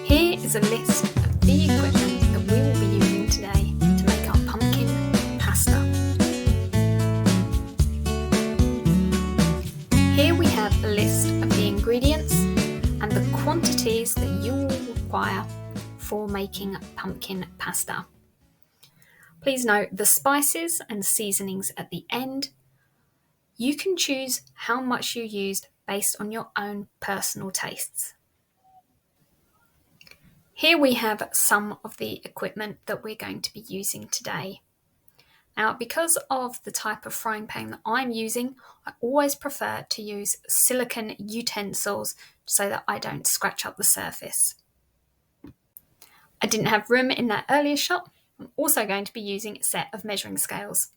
Here is a list of the equipment that we will be using today to make our pumpkin pasta. Here we have a list of the ingredients and the quantities that you will require for making pumpkin pasta. Please note the spices and seasonings at the end. You can choose how much you use based on your own personal tastes. Here we have some of the equipment that we're going to be using today. Now, because of the type of frying pan that I'm using, I always prefer to use silicone utensils so that I don't scratch up the surface. I didn't have room in that earlier shot. I'm also going to be using a set of measuring scales.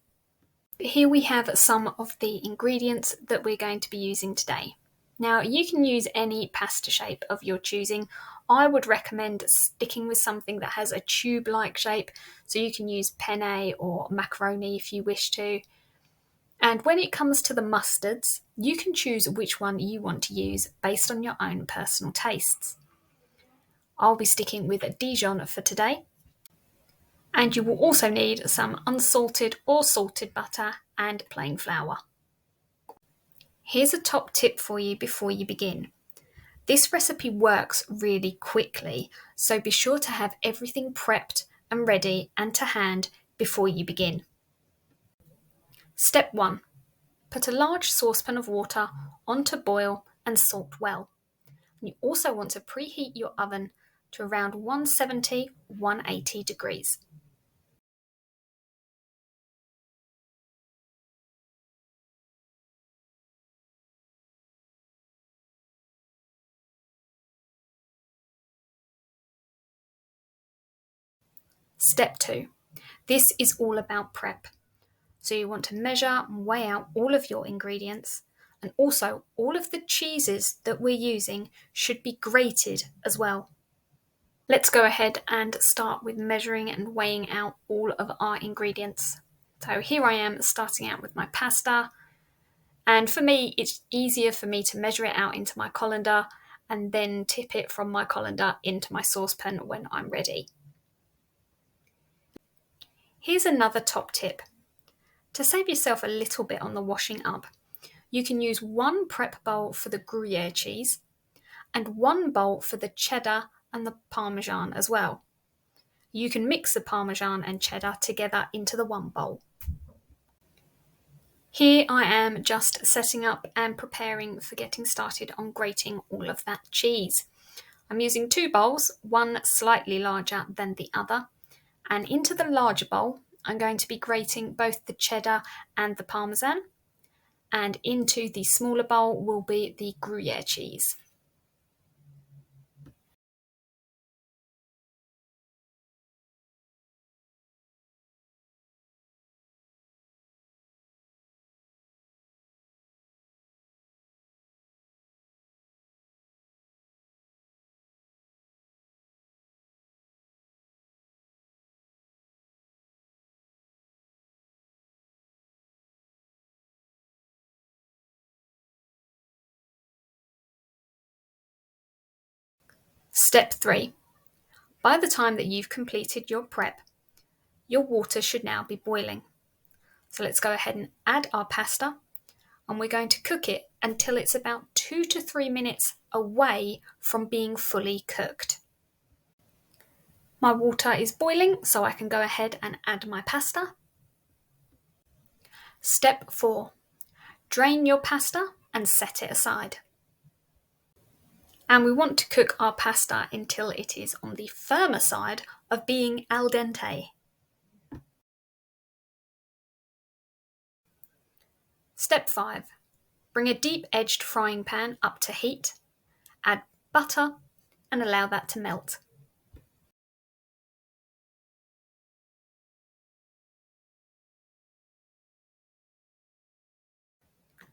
But here we have some of the ingredients that we're going to be using today. Now, you can use any pasta shape of your choosing. I would recommend sticking with something that has a tube-like shape, so you can use penne or macaroni if you wish to. And when it comes to the mustards, you can choose which one you want to use based on your own personal tastes. I'll be sticking with a Dijon for today. And you will also need some unsalted or salted butter and plain flour. Here's a top tip for you before you begin. This recipe works really quickly, so be sure to have everything prepped and ready and to hand before you begin. Step 1. Put a large saucepan of water on to boil and salt well. You also want to preheat your oven to around 170-180 degrees. Step 2. This is all about prep. So you want to measure and weigh out all of your ingredients, and also all of the cheeses that we're using should be grated as well. Let's go ahead and start with measuring and weighing out all of our ingredients. So here I am starting out with my pasta, and for me it's easier for me to measure it out into my colander and then tip it from my colander into my saucepan when I'm ready. Here's another top tip. To save yourself a little bit on the washing up, you can use one prep bowl for the Gruyere cheese and one bowl for the cheddar and the Parmesan as well. You can mix the Parmesan and cheddar together into the one bowl. Here I am just setting up and preparing for getting started on grating all of that cheese. I'm using two bowls, one slightly larger than the other, and into the larger bowl I'm going to be grating both the cheddar and the Parmesan, and into the smaller bowl will be the Gruyere cheese. Step 3. By the time that you've completed your prep, your water should now be boiling. So let's go ahead and add our pasta, and we're going to cook it until it's about 2 to 3 minutes away from being fully cooked. My water is boiling, so I can go ahead and add my pasta. Step 4. Drain your pasta and set it aside. And we want to cook our pasta until it is on the firmer side of being al dente. Step 5. Bring a deep-edged frying pan up to heat, add butter and allow that to melt.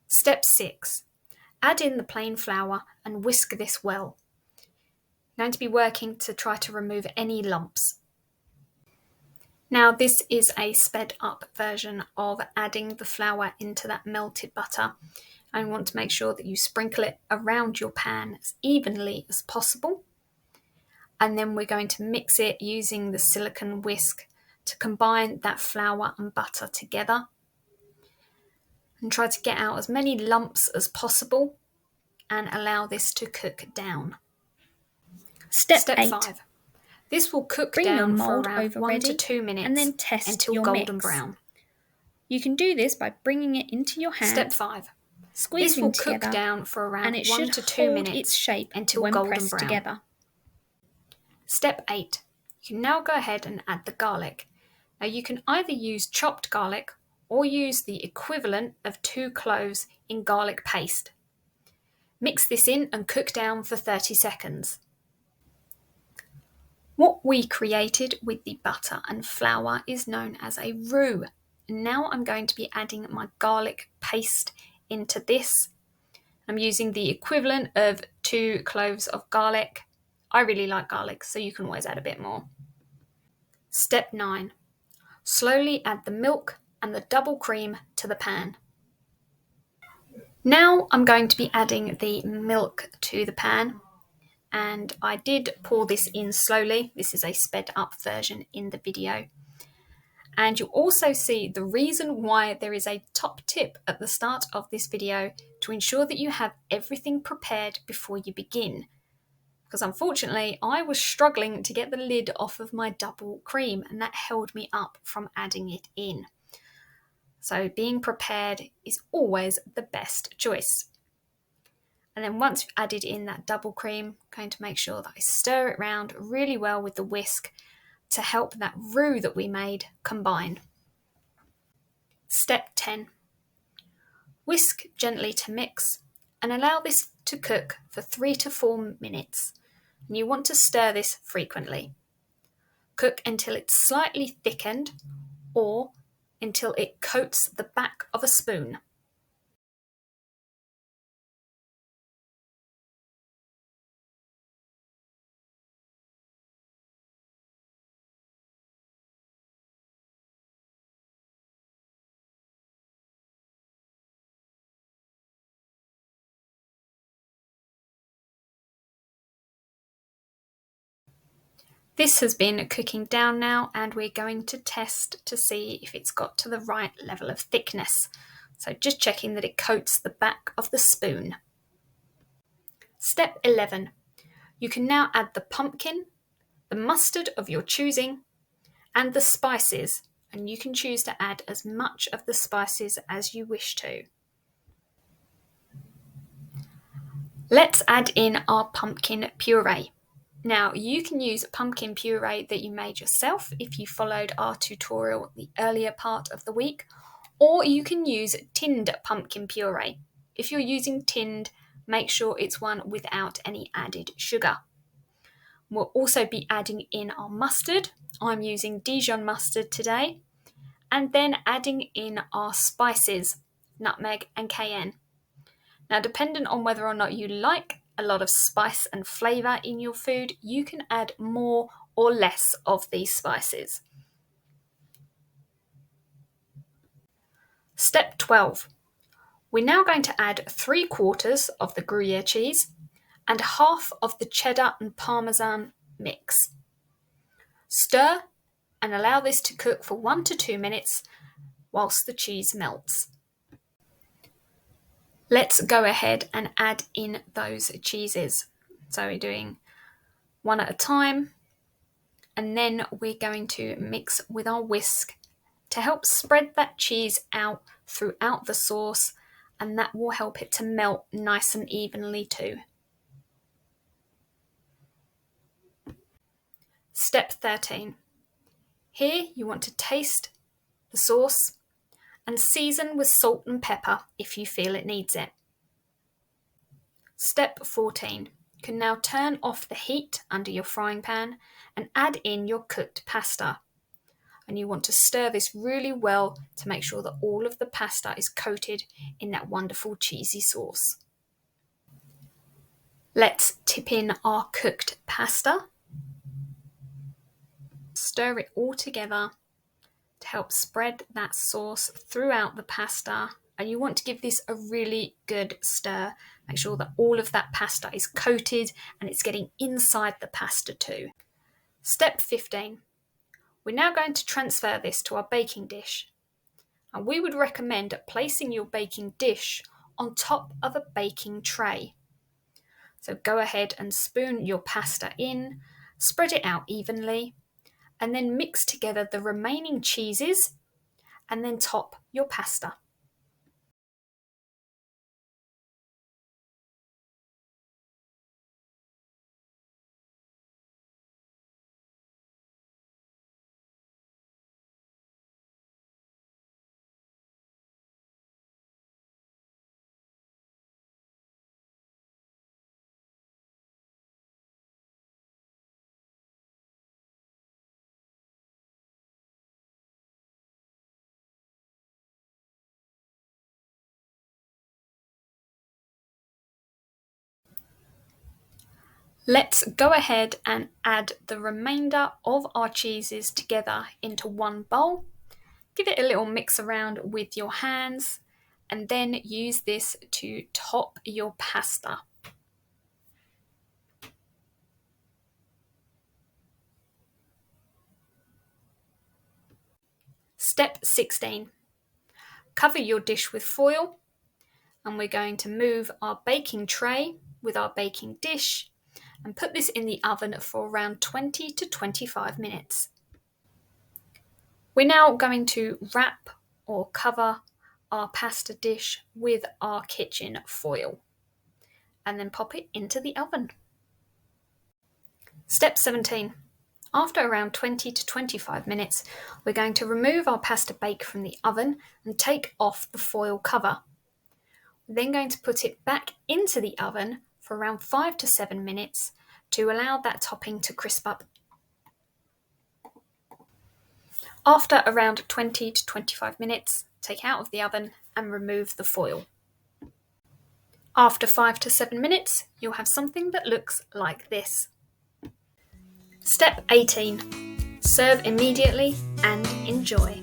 Step 6. Add in the plain flour and whisk this well. I'm going to be working to try to remove any lumps. Now this is a sped up version of adding the flour into that melted butter. And you want to make sure that you sprinkle it around your pan as evenly as possible. and then we're going to mix it using the silicone whisk to combine that flour and butter together. And try to get out as many lumps as possible and allow this to cook down. Step 8. 5. This will cook Bring down your for mould around over 1 to ready 2 minutes and then test until your golden mix. brown. You can do this by bringing it into your hand. Step 5. Squeezing This will together, cook down for around and it 1 should to 2 hold minutes its shape until when golden pressed brown. together. Step 8. You can now go ahead and add the garlic. Now you can either use chopped garlic or use the equivalent of 2 cloves in garlic paste. Mix this in and cook down for 30 seconds. What we created with the butter and flour is known as a roux. And now I'm going to be adding my garlic paste into this. I'm using the equivalent of 2 cloves of garlic. I really like garlic, so you can always add a bit more. Step 9. Slowly add the milk and the double cream to the pan. Now I'm going to be adding the milk to the pan, and I did pour this in slowly. This is a sped up version in the video. And you'll also see the reason why there is a top tip at the start of this video to ensure that you have everything prepared before you begin. Because unfortunately, I was struggling to get the lid off of my double cream, and that held me up from adding it in. So being prepared is always the best choice. And then once you've added in that double cream, I'm going to make sure that I stir it around really well with the whisk to help that roux that we made combine. Step 10. Whisk gently to mix and allow this to cook for 3 to 4 minutes. And you want to stir this frequently. Cook until it's slightly thickened or until it coats the back of a spoon. This has been cooking down now, and we're going to test to see if it's got to the right level of thickness. So just checking that it coats the back of the spoon. Step 11. You can now add the pumpkin, the mustard of your choosing, and the spices, and you can choose to add as much of the spices as you wish to. Let's add in our pumpkin puree. Now, you can use pumpkin puree that you made yourself if you followed our tutorial the earlier part of the week, or you can use tinned pumpkin puree. If you're using tinned, make sure it's one without any added sugar. We'll also be adding in our mustard. I'm using Dijon mustard today, and then adding in our spices, nutmeg and cayenne. Now, depending on whether or not you like a lot of spice and flavour in your food, you can add more or less of these spices. Step 12. We're now going to add 3/4 of the Gruyere cheese and half of the cheddar and parmesan mix. Stir and allow this to cook for 1 to 2 minutes whilst the cheese melts. Let's go ahead and add in those cheeses. So we're doing one at a time, and then we're going to mix with our whisk to help spread that cheese out throughout the sauce, and that will help it to melt nice and evenly too. Step 13. Here you want to taste the sauce and season with salt and pepper if you feel it needs it. Step 14. You can now turn off the heat under your frying pan and add in your cooked pasta. And you want to stir this really well to make sure that all of the pasta is coated in that wonderful cheesy sauce. Let's tip in our cooked pasta. Stir it all together to help spread that sauce throughout the pasta and you want to give this a really good stir. Make sure that all of that pasta is coated and it's getting inside the pasta too. Step 15. We're now going to transfer this to our baking dish. And we would recommend placing your baking dish on top of a baking tray. So go ahead and spoon your pasta in, spread it out evenly, and then mix together the remaining cheeses and then top your pasta. Let's go ahead and add the remainder of our cheeses together into one bowl. Give it a little mix around with your hands and then use this to top your pasta. Step 16. Cover your dish with foil, and we're going to move our baking tray with our baking dish and put this in the oven for around 20 to 25 minutes. We're now going to wrap or cover our pasta dish with our kitchen foil and then pop it into the oven. Step 17. After around 20 to 25 minutes, we're going to remove our pasta bake from the oven and take off the foil cover. We're then going to put it back into the oven for around 5 to 7 minutes to allow that topping to crisp up. After around 20 to 25 minutes, take out of the oven and remove the foil. After 5 to 7 minutes, you'll have something that looks like this. Step 18. Serve immediately and enjoy.